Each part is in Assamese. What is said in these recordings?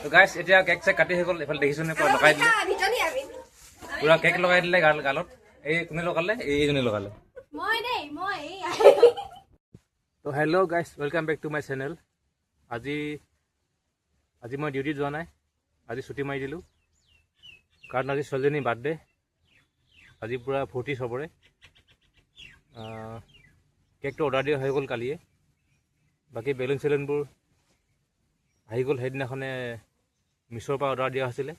তো গাইস এতিয়া কেক চেক কাটি হৈ গ'ল এফালে দেখিছো নে পুৰা লগাই দিলে পুৰা কেক লগাই দিলে গালত এই কোনে লগালে এইজনে লগালে তো hello' guys welcome back to my channel আজি মই ডিউটিত যোৱা নাই আজি ছুটি মাৰি দিলোঁ কাৰণ আজি ছোৱালীজনীৰ বাৰ্থডে আজি পুৰা ফূৰ্তি চবৰে কেকটো অৰ্ডাৰ দিয়া হৈ গ'ল কালিয়ে বাকী বেলুন চেলুনবোৰ আহি গ'ল সেইদিনাখনে মিছৰ পৰা অৰ্ডাৰ দিয়া হৈছিলে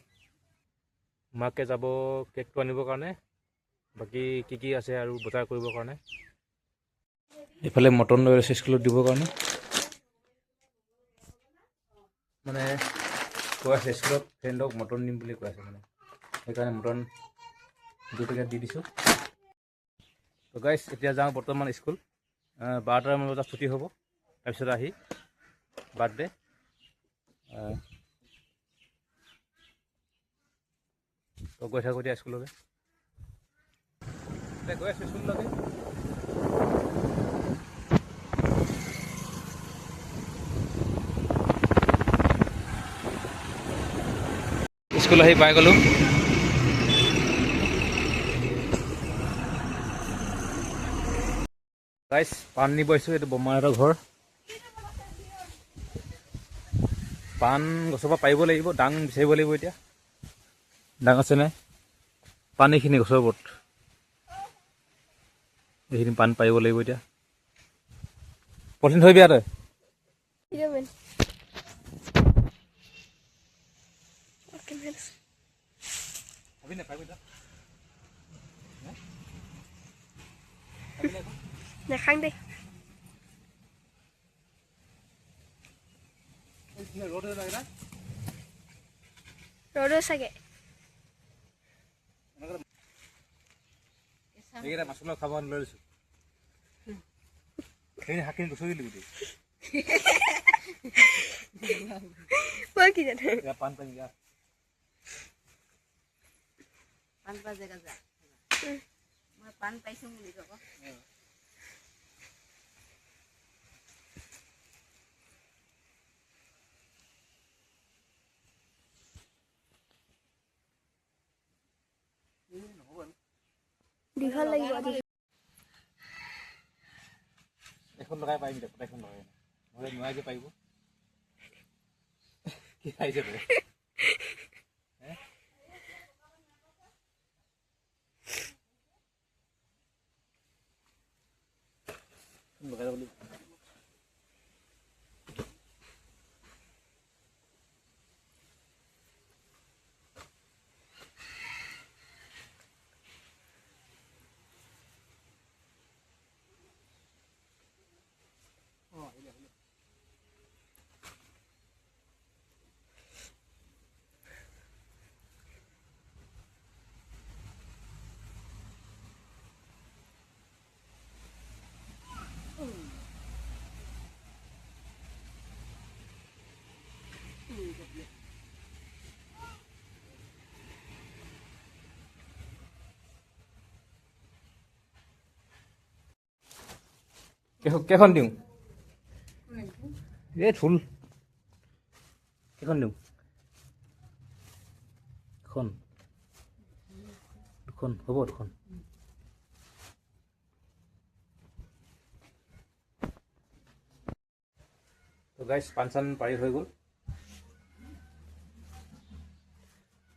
মাকে যাব কেকটো আনিবৰ কাৰণে বাকী কি আছে আৰু বজাৰ কৰিবৰ কাৰণে এইফালে মটন লৈ আছে স্কুলত দিবৰ কাৰণে মানে কৈ আছে স্কুলত ফ্ৰেণ্ডক মটন দিম বুলি কৈ আছে মানে সেইকাৰণে মটন 2 পেকেট দি দিছোঁ তো গাইছ এতিয়া যাওঁ বৰ্তমান স্কুল 12টামান বজাত ছুটি হ'ব তাৰপিছত আহি বাৰ্থডে তো গৈ থাকোঁ এতিয়া স্কুললৈ গৈ আছোঁ স্কুললৈকে স্কুল আহি পাই গ'লোঁ গাইছ পাণ নিব আহিছোঁ এইটো বৰমাহঁতৰ ঘৰ পাণ গছৰ পৰা পাৰিব লাগিব ডাং বিচাৰিব লাগিব এতিয়া ডাং আছে নাই পাণ এইখিনি গছৰ ওপৰত এইখিনি পাণ পাৰিব লাগিব এতিয়া পলিথিন থৈ বিয়া তই নাখাং দে ৰ'দো চাগে এইকেইটা মাছৰ খাব লৈ লৈছোঁ সেই শাকখিনি গুচি দিলি গোটেই মই কি জানো পাণ পাই যা পাণ পা জেগা যা মই পাণ পাইছোঁ বুলি ক'ব দীঘল লাগিব এখন লগাই পাৰিম দে এখন লগাই নহ'লে নোৱাৰি যে পাৰিব কি খাইছে তই লগাই বুলি কেইখন দিওঁ এই ফুল কেইখন দিওঁ দুখন হ'ব দুখন তো গাইছ পাণ চান পাৰি হৈ গ'ল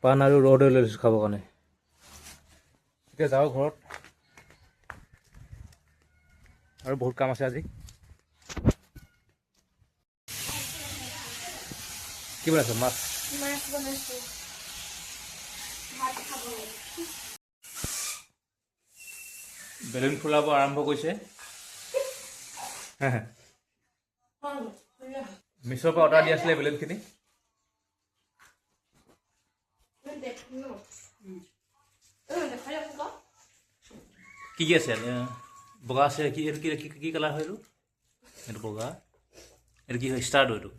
পাণ আৰু ৰ'দ লৈ লৈছোঁ খাবৰ কাৰণে এতিয়া যাওঁ ঘৰত আৰু বহুত কাম আছে আজি কি বনাইছ মাছ বনাইছোঁ ভাত খাব বেলুন ফুলাব আৰম্ভ কৰিছে মিছৰ পৰা অৰ্ডাৰ দি আছিলে বেলুনখিনি কি আছে বগা আছে কি এইটো কি কালাৰ হয় এইটো বগা এইটো কি হয় ষ্টাৰটো এইটো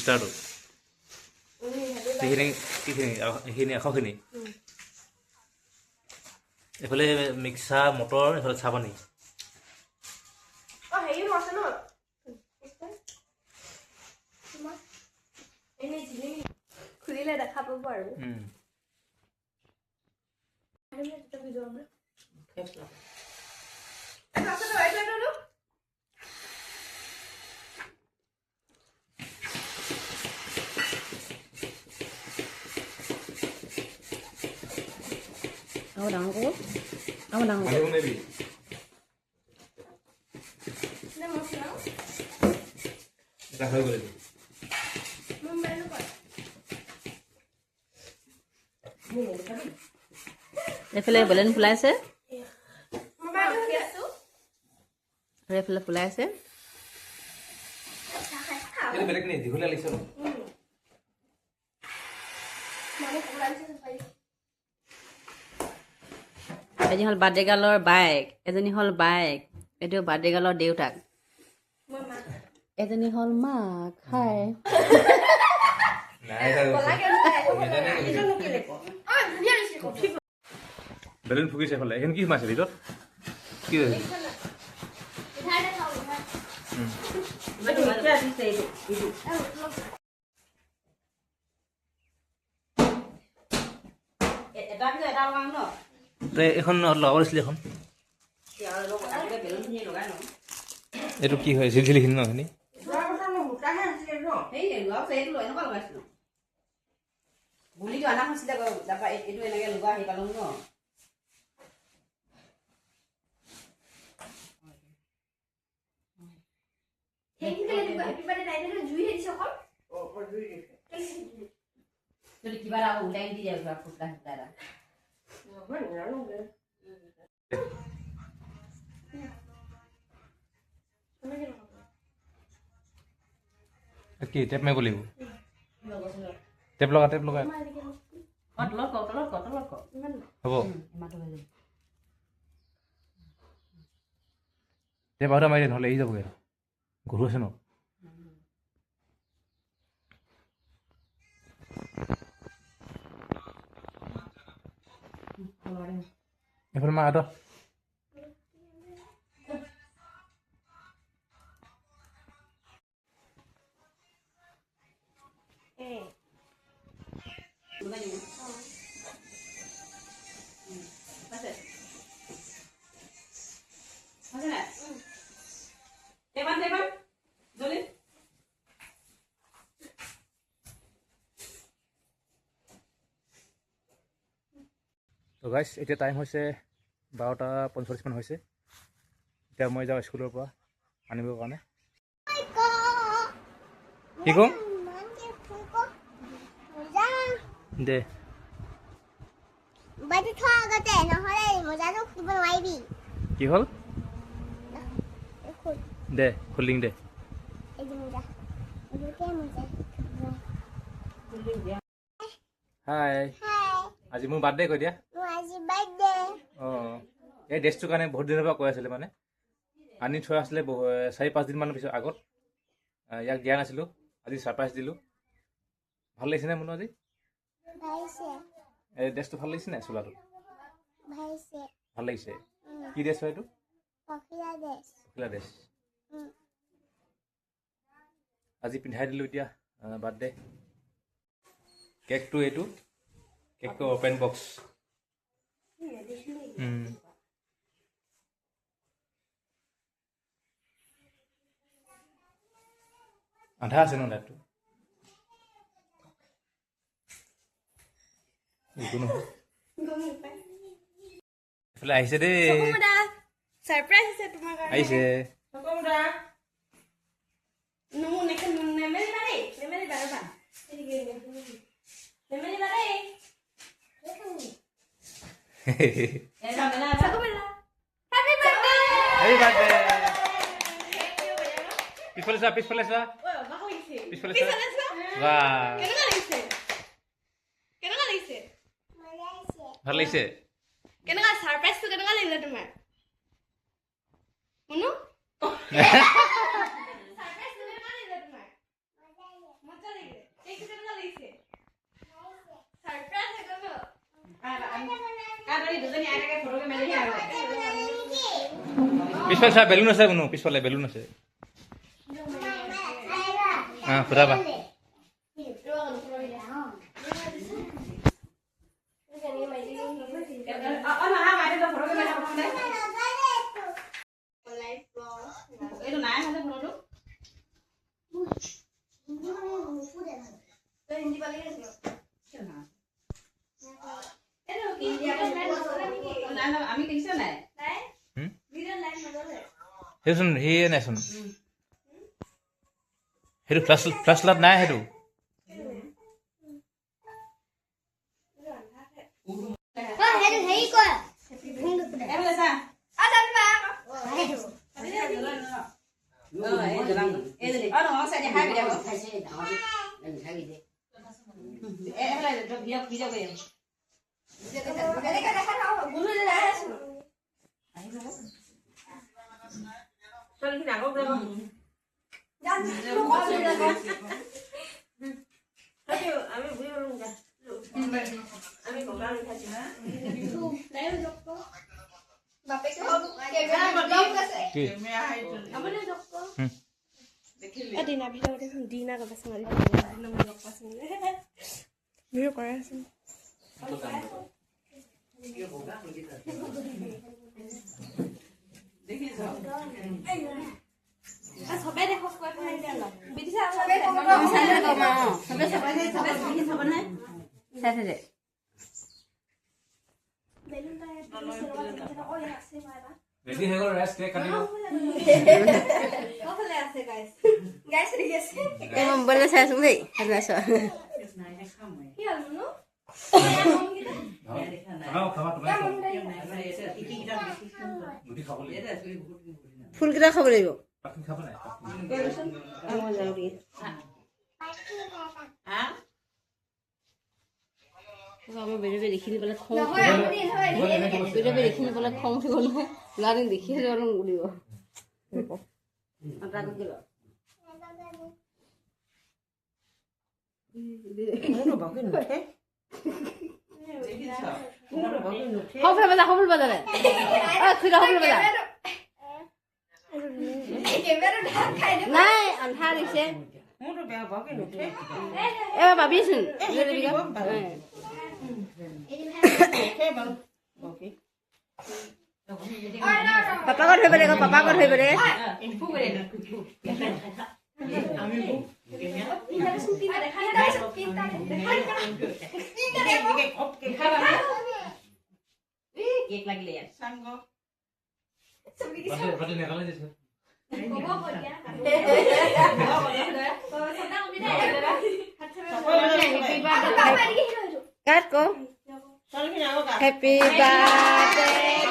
ষ্টাৰটো এইখিনি এশখিনি এইফালে মিক্সাৰ মটৰ এইফালে চাহ পানী হেৰিও আছে ন তোমাৰ এনেই জিলিমি খুলিলে দেখা পাব আৰু Aku dah aku. Aku dah aku. Mari Nebi. Dah হৈ গ'ল এইফালে বেলুন ফুলাইছে আৰু এইফালে ফুলাইছে এইটো বেলেগ নেকি দীঘলীয়া লাগিছে ন এজনী হ'ল বাৰ্থডে গাৰ্লৰ বাইক এজনী হ'ল বাইক এইটো বাৰ্থডে গাৰ্লৰ দেউতাক এজনী হ'ল মাক হাই বেলুন ফুকিছে ফালে এখন কি সোমাইছে ভিতৰত কি হৈছে এখন লগাব দিছিলে এখন এইটো কি হয় ঝিলঝিলিখিনি ন সেইখিনি বুলিটো অনা হৈছিলে তাৰপৰা এইটো এনেকৈ লগা আহি পালোঁ ন যদি কিবা এটা ওলাই দি যায় ফুটা ফুটা এটা কি টেপ মাৰিব লাগিব টেপ লগা হ'ব টেপ আৰু মাৰি নহ'লে এৰি যাবগৈ গৰু আছে ন এইফালে মা আদা তো গাইছ এতিয়া টাইম হৈছে 12:45 মান হৈছে এতিয়া মই যাওঁ স্কুলৰ পৰা আনিবৰ কাৰণে কি ক'ম দে কি হ'ল দে খুলিং দে হাই আজি মোৰ বাৰ্থডে কৈ দিয়া অঁ এই ড্ৰেছটোৰ কাৰণে বহুত দিনৰ পৰা কৈ আছিলে মানে আনি থোৱা আছিলে 4-5 দিনমানৰ পিছত আগত ইয়াক দিয়া নাছিলোঁ আজি ছাৰপ্ৰাইজ দিলোঁ ভাল লাগিছেনে মোৰ আজি এই ড্ৰেছটো ভাল লাগিছে নাই চোলাটো ভাল লাগিছে কি ড্ৰেছ হয় এইটো পখিলা ড্ৰেছ আজি পিন্ধাই দিলোঁ এতিয়া বাৰ্থডে কেকটো এইটো কেকটো অপেন বক্স আধা আছে ন লাইটটো একো নহয় এইফালে আহিছে দেই সারপ্রাইজ আছে তোমার কাছে আহিছে কোমরা নো নেকে নেমেলি বারে এদিকে নেমেলি বারে সাকুমেলা হ্যাপি বার্থডে হ্যাপি বার্থডে পিছফালে চা ও বাহ হইছে পিছফালে চা বাহ কেনেকা লাগিছে ভাল লাগিছে কেনেকা সারপ্রাইজটো কেনেকা লাগিলে তোমাৰ মনু সাৰপ্ৰাইজটো কেনেকা লাগিলে তোমাৰ মজা লাগিলে কেক কেনেকা লাগিছে সারপ্রাইজ হেগো দুজনী আইতাকে ফটোকে মেলি পিছফালে চা বেলুন আছে কোনো পিছফালে বেলুন আছে ফুটাবা আমি দেখিছো নাই সেইচোন সেয়ে নাইচোন সেইটো ফ্লাছ লাইট নাই সেইটো দিনা ভিডিঅ'তে দিনা গবাচোন ভিডিঅ' কৰাই আছে সবে দেখক কৈ পেলাই দিয়া লগ বিদিছা সবে ৰেডি হৈ গ'ল ৰাইচ কেক কাটিব কফলে আছে গাইস ৰেডি আছে এই মোবাইল চাই আছো দেই হেল্ল আছো কি হ'ল নো ফুলকেইটা খাব লাগিব বেলেগে দেখি পেলাই খং বেলেগে দেখি পেলাই খং উঠি গ'ল নহয় ল'ৰাটোক দেখি অলপ উলিব সফল বাজাৰে নাই আন্ধা দিছে এবাৰ ভাবিছোন পাপাকত ধৰিব লাগিব পাপাকত ধৰিব লাগিব কেক লাগিলে ইয়াত কাট কো হ্যাপি বাৰ্থডে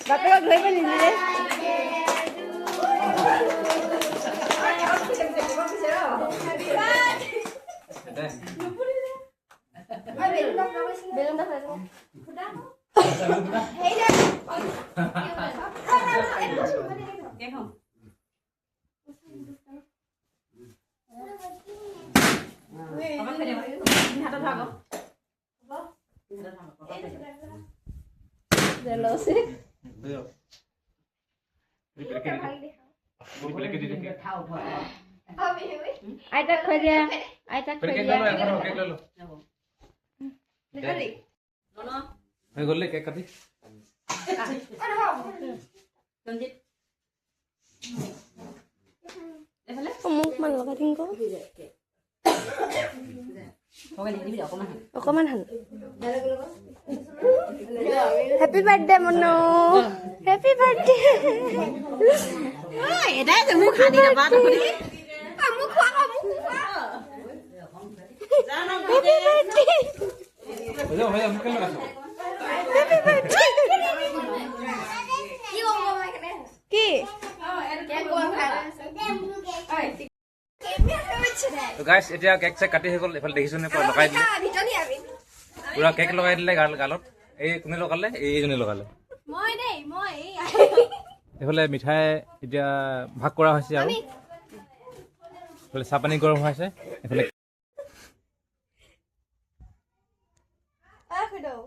বাপেক ধৰিব নিদিলে আইতাক খৈ দিয়া আইতাক খৈ দিয়া হৈ গ'ল কেক কাটি মোক মান লগাই দিম আকৌ অকমান হান হ্যাপি বার্থডে মনো হ্যাপি বার্থডে এটাই যে মোক খানি নাপা তুমি মোক খোৱা জানো হ্যাপি বার্থডে হৈ যাব মোক লগাইছো হ্যাপি বার্থডে কি হ'ব মই কেনে কি কেক কোন খাই আছে গাইছ এতিয়া কেক চেক কাটি হৈ গ'ল এইফালে দেখিছোঁ নে পুৰা লগাই দিলে ভিতনি আমি পুৰা কেক লগাই দিলে গালত এই কোনে লগালে এইজনে লগালে মই দেই মই এইফালে মিঠাই এতিয়া ভাগ কৰা হৈছে আৰু এইফালে চাহপানী গৰম হৈ আছে এইফালে খুদাও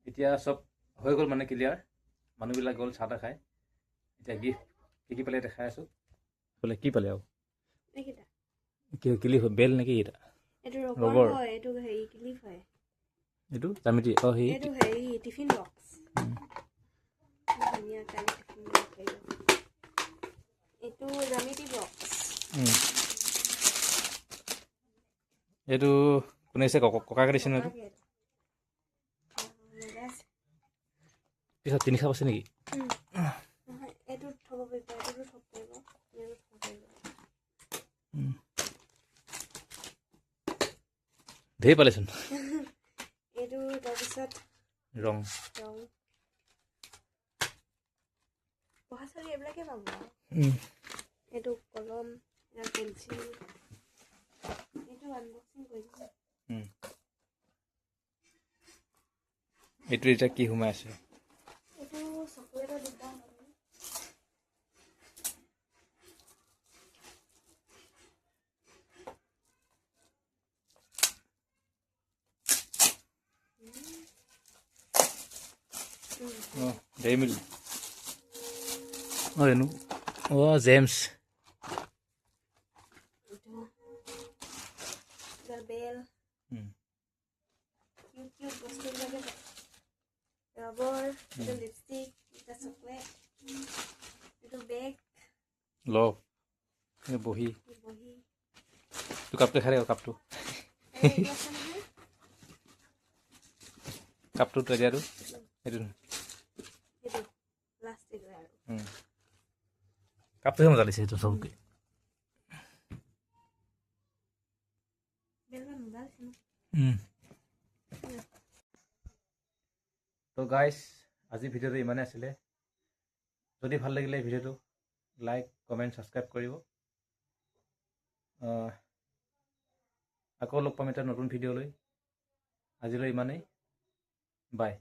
এতিয়া চব হৈ গ'ল মানে ক্লিয়াৰ মানুহবিলাক গ'ল চাহ তাহ খাই এতিয়া গিফ্ট কি পালে দেখাই আছোঁ বোলে কি পালে আৰু এইকেইটা কি ক্লিপ বেল নেকি এটা এইটো ৰবৰ। ৰবৰ হয় এইটো হেৰি ক্লিপ হয় এইটো জামিতি অঁ সেই এইটো হেৰি টিফিন বক্স ধুনীয়া কালি টিফিন বক্স এইটো জামিতি বক্স এইটো কোনে দিছে ককাকে দিছে ন এইটো পিছত তিনি খাপ আছে নেকি এইটো থ'ব পাৰিব এইটো থ'ব পাৰিব এইটো থ'ব পাৰিব ধেৰ পালেচোন এইটো তাৰপিছত ৰং ৰং পঢ়া ছোৱালী এইবিলাকে পাব আৰু এইটো কলম এটা পেঞ্চিল এইটো আনবক্সিং কৰিছে এইটো এতিয়া কি সোমাই আছে এইটো চকলেটৰ ডিব্বা হয় অঁ ডেইৰী মিল্ক অঁ এনো অঁ জেমছ বেল কিউট বস্তুবিলাকে ৰবৰ এইটো লিপষ্টিক এটা চকলেট এইটো বেগ লভ বহি বহি তোৰ কাপটো খাই কাপটো এইটো আছে নহয় কাপটো তই দিয়াটো সেইটো সেইটো প্লাষ্টিক আৰু কাপটোহে মজা দিছে সেইটো চবকে বেলখন মজা আছে ন তো গাইজ আজি ভিডিঅ'টো ইমানেই আছিলে যদি ভাল লাগিলে ভিডিঅ'টো লাইক কমেণ্ট ছাবস্ক্ৰাইব কৰিব আকৌ লগ পাম এটা নতুন ভিডিঅ'লৈ আজিলৈ ইমানেই বাই